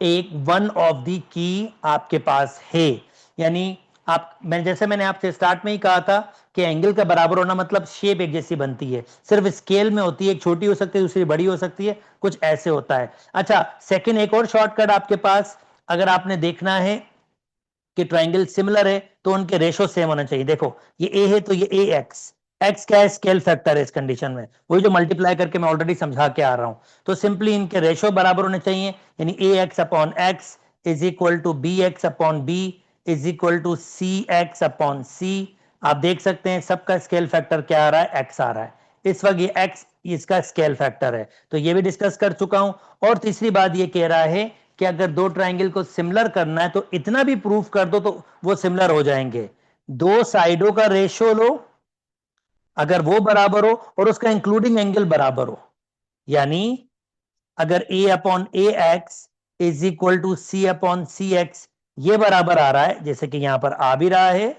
एक वन ऑफ दी की आपके पास है। यानी मैंने आपसे स्टार्ट में ही कहा था कि एंगल का बराबर होना मतलब शेप एक जैसी बनती है, सिर्फ स्केल में होती है, एक छोटी हो सकती है दूसरी बड़ी हो सकती है, कुछ ऐसे होता है। अच्छा, सेकंड एक और शॉर्टकट आपके पास, अगर आपने देखना है कि ट्राइंगल सिमिलर है तो उनके रेशो सेम होना चाहिए। देखो ये ए है तो ये ए एक्स, एक्स क्या है, स्केल फैक्टर है इस कंडीशन में, वही जो मल्टीप्लाई करके मैं ऑलरेडी समझा के आ रहा हूं। तो सिंपली इनके रेशो बराबर होने चाहिए, यानी A X upon X is equal to B X upon B is equal to C X upon C. आप देख सकते हैं सबका स्केल फैक्टर क्या आ रहा है, एक्स आ रहा है। इस वक्त ये एक्स इसका स्केल फैक्टर है, तो ये भी डिस्कस कर चुका हूं। और तीसरी बात ये कह रहा है कि अगर दो ट्राइंगल को सिमिलर करना है तो इतना भी प्रूफ कर दो तो वो सिमिलर हो जाएंगे, दो साइडों का रेशियो लो अगर वो बराबर हो और उसका इंक्लूडिंग एंगल बराबर हो, यानी अगर a upon A X is equal to C upon C X ये बराबर आ रहा है, जैसे कि यहां पर आ भी रहा है,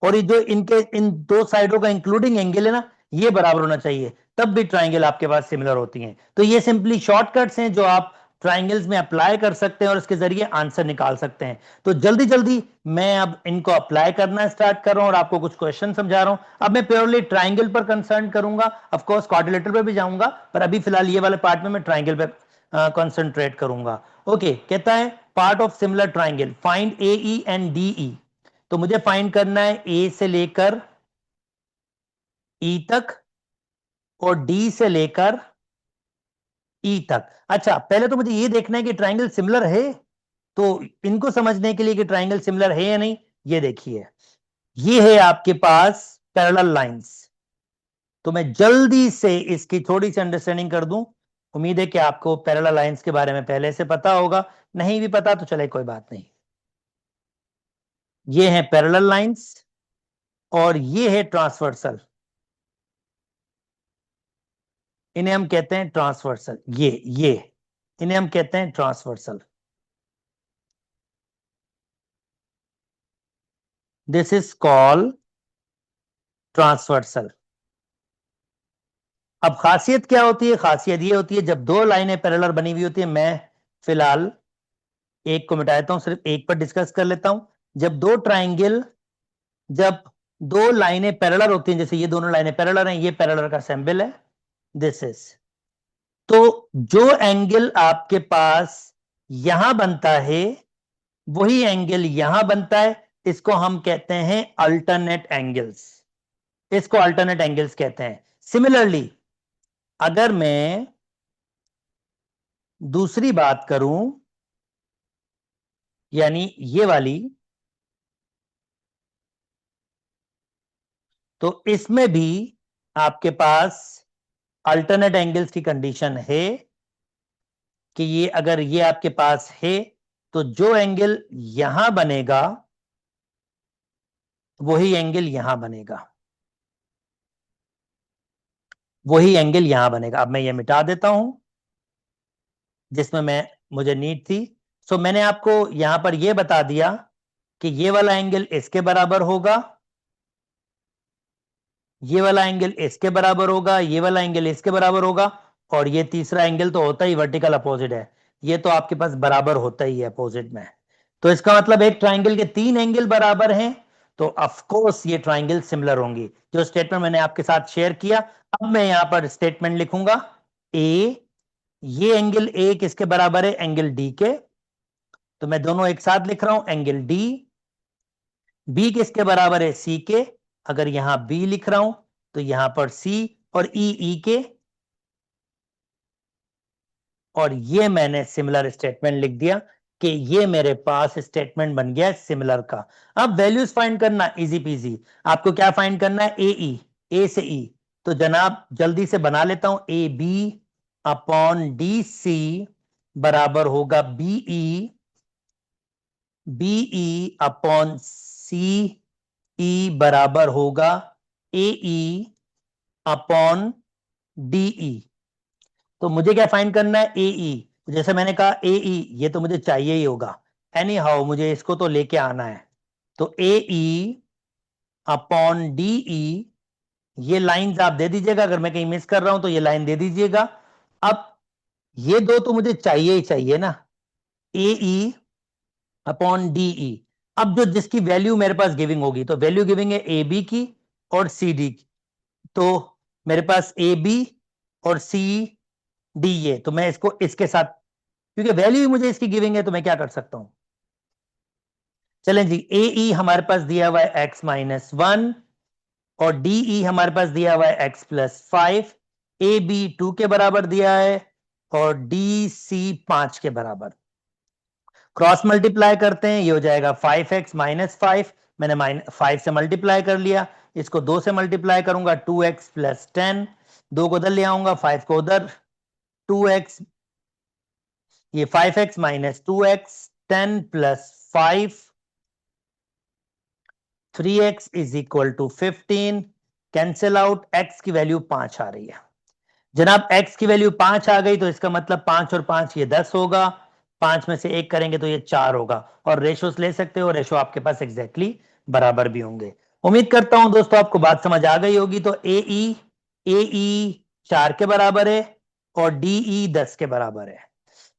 और ये जो इनके इन दो साइडों का इंक्लूडिंग एंगल है ना ये बराबर होना चाहिए, तब भी ट्राइंगल आपके पास सिमिलर होती हैं। तो ये सिंपली शॉर्टकट्स हैं जो आप ट्राइंगल्स में अप्लाई कर सकते हैं और इसके जरिए आंसर निकाल सकते हैं। तो जल्दी जल्दी मैं अब इनको अप्लाई करना स्टार्ट कर रहा हूं और आपको कुछ क्वेश्चन समझा रहा हूं। अब मैं प्योरली ट्राइंगल पर कंसर्न करूंगा, ऑफ कोर्स क्वाड्रिलेटरल पर भी जाऊंगा, पर अभी फिलहाल ये वाले पार्ट में मैं ट्राइंगल पे कंसंट्रेट करूंगा। ओके, कहता है part of similar triangle find A E and D E. तो मुझे फाइंड करना है ए से लेकर ई तक और डी से लेकर ई तक। अच्छा, पहले तो मुझे ये देखना है कि ट्राइंगल सिमिलर है, तो इनको समझने के लिए कि ट्राइंगल सिमिलर है या नहीं, ये देखिए ये है आपके पास पैरेलल लाइंस। तो मैं जल्दी से इसकी थोड़ी सी अंडरस्टैंडिंग कर दूं। उम्मीद है कि आपको पैरेलल लाइंस के बारे में पहले से पता होगा, नहीं भी पता तो चले कोई बात नहीं। ये है पैरेलल लाइंस और ये है ट्रांसवर्सल, इन्हें हम कहते हैं ट्रांसवर्सल। ये इन्हें हम कहते हैं transversal. This is called transversal. अब खासियत क्या होती है, खासियत ये होती है जब दो लाइनें पैरेलल बनी हुई होती है, मैं फिलहाल एक को मिटा देता हूं, सिर्फ एक पर डिस्कस कर लेता हूं। जब दो ट्राइंगल, जब दो लाइनें पैरेलल होती हैं, जैसे ये दोनों लाइनें पैरेलल हैं, ये पैरेलल का सिंबल है, दिस इज, तो जो एंगल आपके पास यहां बनता है वही एंगल यहां बनता है, इसको हम कहते हैं अल्टरनेट एंगल्स, इसको अल्टरनेट एंगल्स कहते हैं। सिमिलरली अगर मैं दूसरी बात करूं, यानी ये वाली, तो इसमें भी आपके पास अल्टरनेट एंगल्स की कंडीशन है कि ये अगर ये आपके पास है तो जो एंगल यहां बनेगा वही एंगल यहां बनेगा, वही एंगल यहां बनेगा। अब मैं ये मिटा देता हूं जिसमें मुझे नीड थी। सो मैंने आपको यहां पर यह बता दिया कि ये वाला एंगल इसके बराबर होगा, ये वाला एंगल इसके बराबर होगा, ये वाला एंगल इसके बराबर होगा, और ये तीसरा एंगल तो होता ही वर्टिकल अपोजिट है, ये तो आपके पास बराबर होता ही है अपोजिट में। तो इसका मतलब एक ट्राइंगल के 3 एंगल बराबर हैं, तो ऑफ कोर्स ये ट्राइंगल सिमिलर होंगी। जो स्टेटमेंट मैंने आपके साथ शेयर किया, अब मैं यहां पर स्टेटमेंट लिखूंगा ए, ये एंगल ए किसके बराबर है, एंगल डी के, तो मैं दोनों एक साथ लिख रहा हूं, एंगल डी। बी किसके बराबर है, सी के, अगर यहां बी लिख रहा हूं तो यहां पर सी, और ई के, और ये मैंने सिमिलर स्टेटमेंट लिख दिया कि ये मेरे पास स्टेटमेंट बन गया सिमिलर का। अब वैल्यूज फाइंड करना इजी पीजी, आपको क्या फाइंड करना है, ए से ई, तो जनाब जल्दी से बना लेता हूं, A B upon D C बराबर होगा बीई अपॉन सी ई बराबर होगा ए ई अपॉन डीई। तो मुझे क्या फाइंड करना है, ए ई, जैसे मैंने कहा ए ई, ये तो मुझे चाहिए ही होगा, एनी हाउ मुझे इसको तो लेके आना है, तो ए ई अपॉन डी ई, ये लाइंस आप दे दीजिएगा, अगर मैं कहीं मिस कर रहा हूं तो ये लाइन दे दीजिएगा। अब ये दो तो मुझे चाहिए ही चाहिए ना, ए ई अपॉन डी ई। अब जो जिसकी वैल्यू मेरे पास गिविंग होगी, तो वैल्यू गिविंग है ए बी की और सी डी की, तो मेरे पास ए बी और सी डी, ये तो मैं इसको इसके साथ, क्योंकि वैल्यू ही मुझे इसकी गिविंग है तो मैं क्या कर सकता हूं, चलें जी, ए ई हमारे पास दिया हुआ है एक्स माइनस वन, और डी ई हमारे पास दिया हुआ है एक्स प्लस 5, ए बी 2 के बराबर दिया है, और डी सी 5 के बराबर। क्रॉस मल्टीप्लाई करते हैं, ये हो जाएगा 5x माइनस 5, मैंने 5 से मल्टीप्लाई कर लिया, इसको 2 से मल्टीप्लाई करूंगा, 2x प्लस 10, 2 को उधर ले आऊंगा, 5 को उधर, 2x, ये 5x minus 2x, 10 plus 5, 3x is equal to 15, cancel out, x की वैल्यू 5 आ रही है। जनाब x की वैल्यू 5 आ गई तो इसका मतलब 5 और 5 ये 10 होगा, 5 में से 1 करेंगे तो ये 4 होगा, और रेशोस ले सकते हो, रेशो आपके पास एग्जैक्टली बराबर भी होंगे। उम्मीद करता हूं दोस्तों आपको बात समझ आ गई होगी। तो ए ई 4 के बराबर है और डी ई 10 के बराबर है।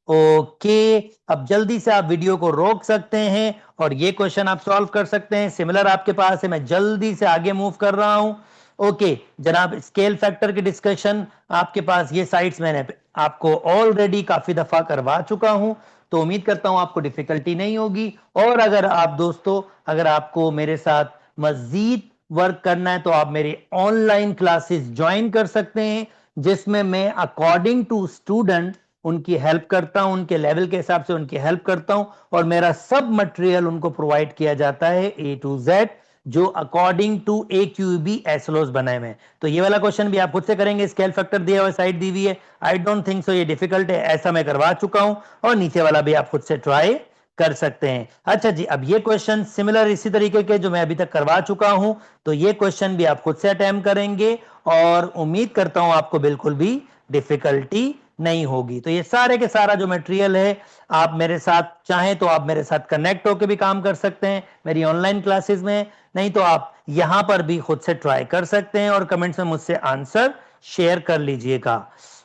ओके, अब जल्दी से आप वीडियो को रोक सकते हैं और ये क्वेश्चन आप सॉल्व कर सकते हैं, सिमिलर आपके पास है, मैं जल्दी से आगे मूव कर रहा हूं। ओके जनाब, स्केल फैक्टर की डिस्कशन आपके पास, ये साइट्स मैंने आपको ऑलरेडी काफी दफा करवा चुका हूं, तो उम्मीद करता हूं आपको डिफिकल्टी नहीं होगी। और अगर आप दोस्तों, अगर आपको मेरे साथ मजीद वर्क करना है तो आप मेरी ऑनलाइन क्लासेस ज्वाइन कर सकते हैं, जिसमें मैं अकॉर्डिंग टू स्टूडेंट उनकी हेल्प करता हूं, उनके लेवल के हिसाब से उनकी हेल्प करता हूं, और मेरा सब मटेरियल उनको प्रोवाइड किया जाता है ए टू जेड, जो according to A Q B एसलोस बनाए हुए। तो ये वाला क्वेश्चन भी आप खुद से करेंगे, स्केल फैक्टर दिया हुआ साइड दी हुई है, आई डोंट थिंक सो ये डिफिकल्ट है, ऐसा मैं करवा चुका हूं, और नीचे वाला भी आप खुद से ट्राई कर सकते हैं। अच्छा जी, अब ये क्वेश्चन सिमिलर इसी तरीके के जो मैं अभी तक करवा चुका हूं, तो ये क्वेश्चन भी आप खुद से अटेम्प्ट करेंगे, और उम्मीद करता हूं आपको बिल्कुल भी डिफिकल्टी नहीं होगी। तो ये सारे के सारा जो मटेरियल है, आप मेरे साथ चाहें तो आप मेरे साथ कनेक्ट होकर भी काम कर सकते हैं मेरी ऑनलाइन क्लासेस में, नहीं तो आप यहां पर भी खुद से ट्राई कर सकते हैं और कमेंट्स में मुझसे आंसर शेयर कर लीजिएगा।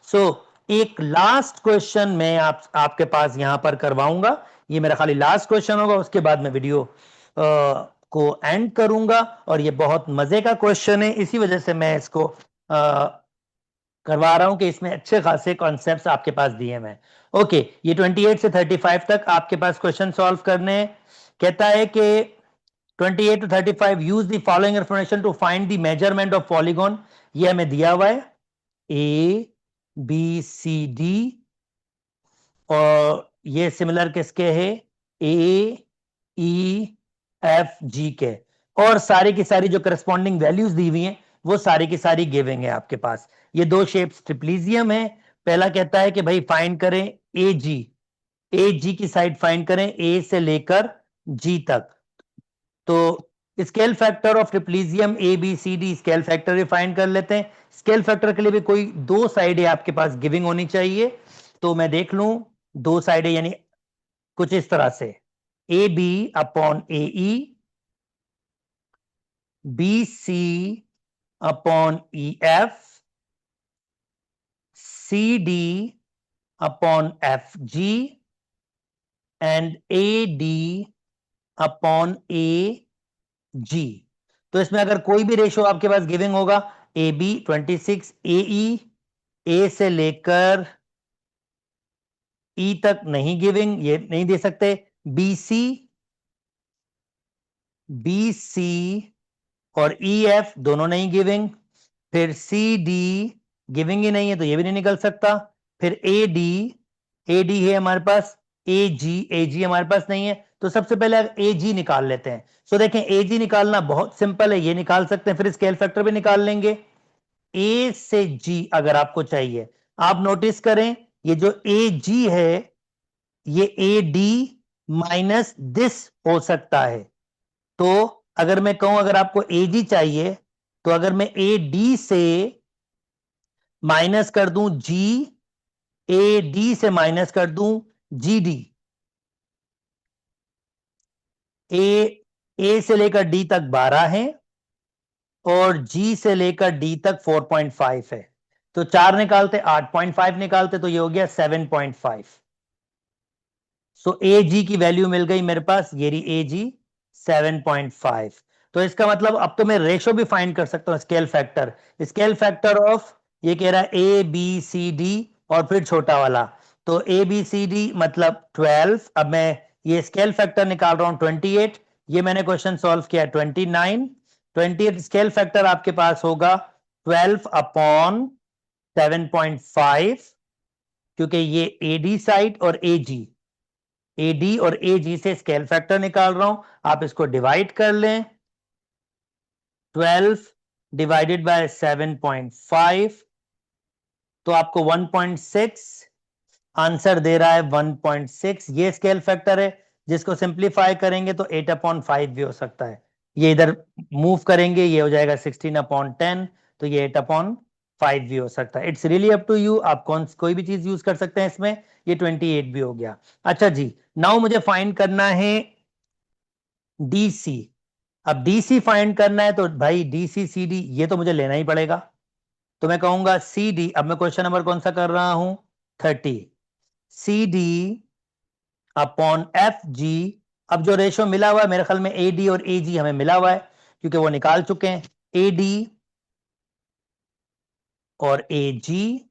सो एक लास्ट क्वेश्चन मैं आपके पास यहां पर करवाऊंगा, ये मेरा खाली लास्ट क्वेश्चन होगा, उसके बाद मैं वीडियो को एंड करूंगा, और ये बहुत मजे का क्वेश्चन है, इसी वजह से मैं इसको करवा रहा हूं कि इसमें अच्छे खासे कॉन्सेप्ट्स आपके पास दिए हैं। ओके, ये 28 से 35 तक आपके पास क्वेश्चन सॉल्व करने हैं। कहता है कि 28 to 35 use the following information to find the measurement of polygon ये हमें दिया हुआ है ए बी सी डी, और ये सिमिलर किसके है, ए ई एफ जी के, और सारी की सारी जो करस्पॉन्डिंग वैल्यूज दी हुई हैं वो सारी की सारी गिविंग है आपके पास। ये दो शेप्स ट्रिप्लीजियम है। पहला कहता है कि भाई फाइंड करें ए जी की साइड फाइंड करें ए से लेकर जी तक। तो scale factor of trapezium A B C D, scale factor भी फाइंड कर लेते हैं। स्केल फैक्टर के लिए भी कोई दो साइडें आपके पास गिविंग होनी चाहिए। तो मैं देख लूं, दो साइडें यानी कुछ इस तरह से, A B upon A E, B C upon E F, C D upon F G, and A D upon A G. तो इसमें अगर कोई भी रेशो आपके पास गिविंग होगा, ए बी 26, ए ई ए से लेकर ई तक नहीं गिविंग, ये नहीं दे सकते। बी सी और ई एफ दोनों नहीं गिविंग। फिर सी डी गिविंग ही नहीं है तो ये भी नहीं निकल सकता। फिर ए डी है हमारे पास, ए जी हमारे पास नहीं है। तो सबसे पहले ए जी निकाल लेते हैं। सो देखें, ए जी निकालना बहुत सिंपल है, ये निकाल सकते हैं। फिर स्केल फैक्टर भी निकाल लेंगे। ए से जी अगर आपको चाहिए, आप नोटिस करें ये जो ए जी है ये ए डी माइनस दिस हो सकता है। तो अगर मैं कहूं अगर आपको ए जी चाहिए, तो अगर मैं ए डी से माइनस कर दूं जी, ए डी से माइनस कर दूं जी डी, ए से लेकर डी तक 12 है और जी से लेकर डी तक 4.5 है। तो 4 निकालते 8.5 निकालते तो ये हो गया 7.5। सो ए जी की वैल्यू मिल गई मेरे पास, ये रही ए जी 7.5। तो इसका मतलब अब तो मैं रेशो भी फाइंड कर सकता हूं, स्केल फैक्टर ऑफ, ये कह रहा है ए बी सी डी और फिर छोटा वाला। तो ए बी सी डी मतलब 12। अब मैं ये स्केल फैक्टर निकाल रहा हूं 28, ये मैंने क्वेश्चन सॉल्व किया 29। 28 स्केल फैक्टर आपके पास होगा 12 अपॉन 7.5, क्योंकि ये ए डी साइड और ए डी और ए जी से स्केल फैक्टर निकाल रहा हूं। आप इसको डिवाइड कर लें, 12 डिवाइडेड बाय 7.5, तो आपको 1.6 आंसर दे रहा है। 1.6 ये स्केल फैक्टर है, जिसको सिंप्लीफाई करेंगे तो 8/5 भी हो सकता है। ये इधर मूव करेंगे, ये हो जाएगा 16/10, तो ये 8/5 भी हो सकता है। It's really up to you, आप कोई भी चीज यूज कर सकते हैं इसमें। ये 28 भी हो गया। अच्छा जी, नाउ मुझे फाइंड करना है डीसी। अब डीसी फाइंड करना है तो भाई डीसी सी डी ये तो मुझे लेना ही पड़ेगा। तो मैं कहूंगा सी डी, अब मैं क्वेश्चन नंबर कौन सा कर रहा हूं, 30, C D upon F G. अब जो रेशो मिला हुआ है मेरे ख्याल में ए डी और ए जी हमें मिला हुआ है, क्योंकि वो निकाल चुके हैं, ए डी और ए जी।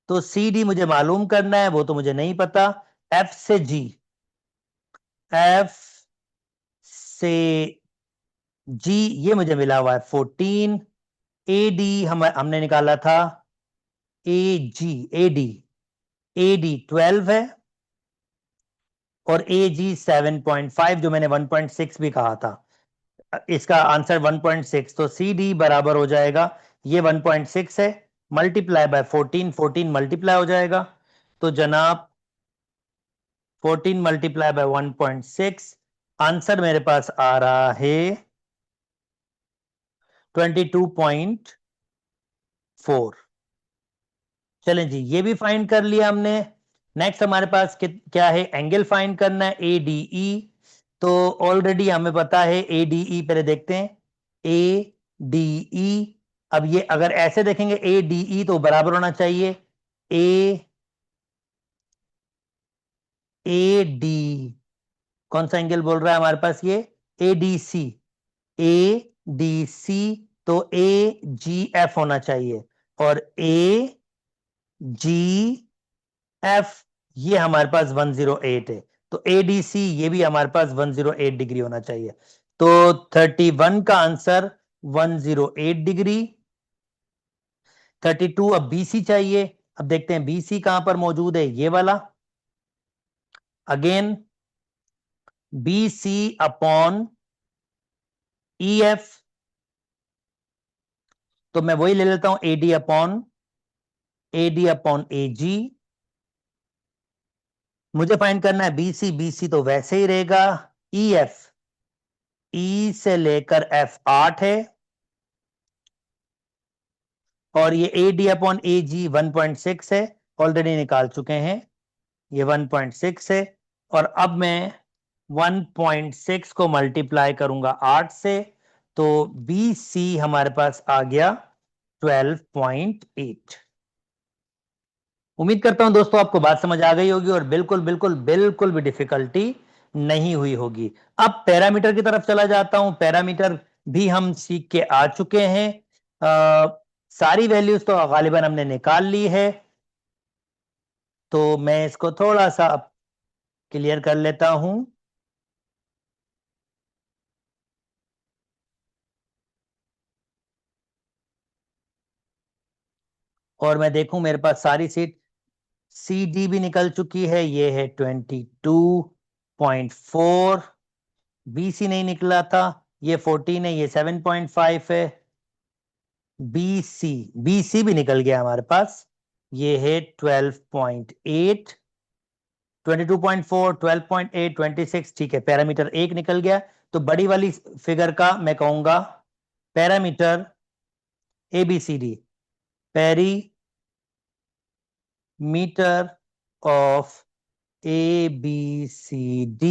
तो सी डी मुझे मालूम करना है, वो तो मुझे नहीं पता। एफ से जी, एफ से जी ये मुझे मिला हुआ है 14। ए डी हमने निकाला था, ए डी 12 है और ए जी 7.5, जो मैंने 1.6 भी कहा था। इसका आंसर 1.6, तो सी डी बराबर हो जाएगा, ये 1.6 है, मल्टीप्लाई बाय 14, 14 मल्टीप्लाई हो जाएगा। तो जनाब 14 मल्टीप्लाई बाय 1.6, आंसर मेरे पास आ रहा है 22.4। चलें जी, ये भी फाइंड कर लिया हमने। नेक्स्ट हमारे पास क्या है, एंगल फाइंड करना है, ए डी ई। तो ऑलरेडी हमें पता है ए डी ई, पहले देखते हैं ए डी ई। अब ये अगर ऐसे देखेंगे ए डी ई तो बराबर होना चाहिए ए डी, कौन सा एंगल बोल रहा है हमारे पास, ये A D C, A D C, तो ए जी एफ होना चाहिए, और ए जी एफ ये हमारे पास 108 है। तो एडीसी ये भी हमारे पास 108 डिग्री होना चाहिए। तो 31 का आंसर 108 डिग्री, 32 अब BC चाहिए। अब देखते हैं BC कहां पर मौजूद है, ये वाला। अगेन BC अपॉन EF, तो मैं वही ले लेता हूं AD अपॉन AG। मुझे फाइंड करना है BC तो वैसे ही रहेगा। EF, E से लेकर F 8 है, और ये AD अपॉन AG 1.6 है, ऑलरेडी निकाल चुके हैं, ये 1.6 है। और अब मैं 1.6 को मल्टीप्लाई करूंगा 8 से, तो BC हमारे पास आ गया 12.8। उम्मीद करता हूं दोस्तों आपको बात समझ आ गई होगी और बिल्कुल बिल्कुल बिल्कुल भी डिफिकल्टी नहीं हुई होगी। अब पैरामीटर की तरफ चला जाता हूं। पैरामीटर भी हम सीख के आ चुके हैं। सारी वैल्यूज तो गालिबन हमने निकाल ली है, तो मैं इसको थोड़ा सा क्लियर कर लेता हूं। और मैं देखूं मेरे पास सारी सीट CD भी निकल चुकी है, ये है 22.4। BC नहीं निकला था, ये 14 है, ये 7.5 है। BC भी निकल गया हमारे पास, ये है 12.8, 22.4, 12.8, 26। ठीक है, पैरामीटर एक निकल गया। तो बड़ी वाली फिगर का मैं कहूंगा parameter ABCD, perimeter of ABCD,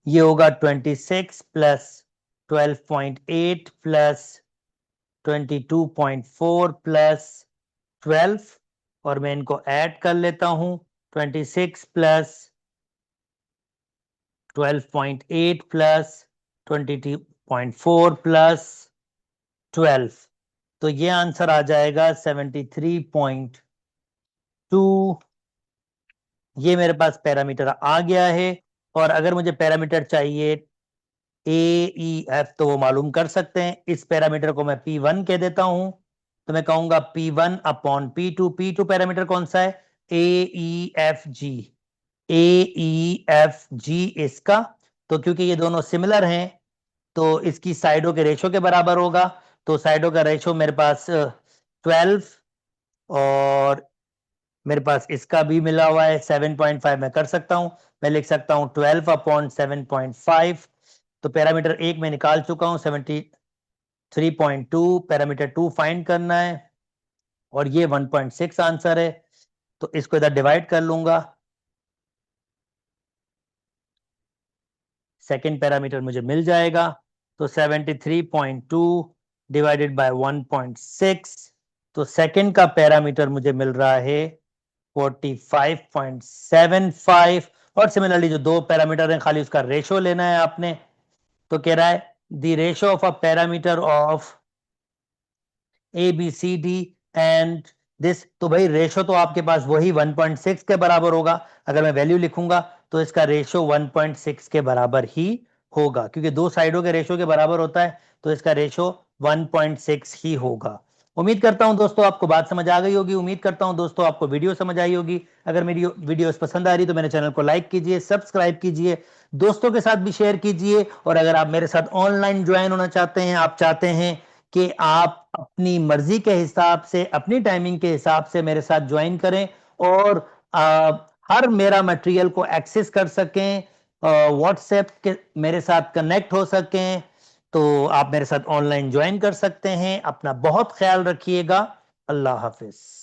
ये होगा 26 प्लस 12.8 प्लस 22.4 प्लस 12, और मैं इनको ऐड कर लेता हूं। 26 प्लस 12.8 प्लस 22.4 प्लस 12, तो ये आंसर आ जाएगा 73.2। ये मेरे पास पैरामीटर आ गया है। और अगर मुझे पैरामीटर चाहिए AEF, तो वो मालूम कर सकते हैं। इस पैरामीटर को मैं P1 कह देता हूं, तो मैं कहूंगा P1 अपॉन P2 पैरामीटर कौन सा है, AEFG। AEFG इसका, तो क्योंकि ये दोनों सिमिलर हैं तो इसकी साइडों के रेशो के बराबर होगा। तो साइडों का रेशो मेरे पास 12, और मेरे पास इसका भी मिला हुआ है 7.5। मैं कर सकता हूं, मैं लिख सकता हूं 12 अपॉन 7.5। तो पैरामीटर एक में निकाल चुका हूं 73.2, पैरामीटर 2 फाइंड करना है, और ये 1.6 आंसर है। तो इसको इधर डिवाइड कर लूंगा। सेकेंड पैरामीटर मुझे मिल जाएगा, तो 73.2 डिवाइडेड बाय 1.6, तो सेकेंड का पैरामीटर मुझे मिल रहा है 45.75। और सिमिलरली जो दो पैरामीटर हैं, खाली उसका रेशो लेना है आपने। तो कह रहा है the ratio of a parameter of ABCD and this, तो भाई रेशो तो आपके पास वही 1.6 के बराबर होगा। अगर मैं वैल्यू लिखूंगा तो इसका रेशो 1.6 के बराबर ही होगा, क्योंकि दो साइडों के रेशो के बराबर होता है, तो इसका रेशो 1.6 ही होगा। उम्मीद करता हूं दोस्तों आपको बात समझ आ गई होगी। उम्मीद करता हूं दोस्तों आपको वीडियो समझ आई होगी। अगर मेरी वीडियोस पसंद आ रही तो मेरे चैनल को लाइक कीजिए, सब्सक्राइब कीजिए, दोस्तों के साथ भी शेयर कीजिए। और अगर आप मेरे साथ ऑनलाइन ज्वाइन होना चाहते हैं, आप चाहते हैं कि आप अपनी मर्जी के हिसाब से, अपनी टाइमिंग के हिसाब से मेरे साथ ज्वाइन करें और हर मेरा मटेरियल को एक्सेस कर सकें, व्हाट्सएप के मेरे साथ कनेक्ट हो सकें, तो आप मेरे साथ ऑनलाइन ज्वाइन कर सकते हैं। अपना बहुत ख्याल रखिएगा। अल्लाह हाफिज।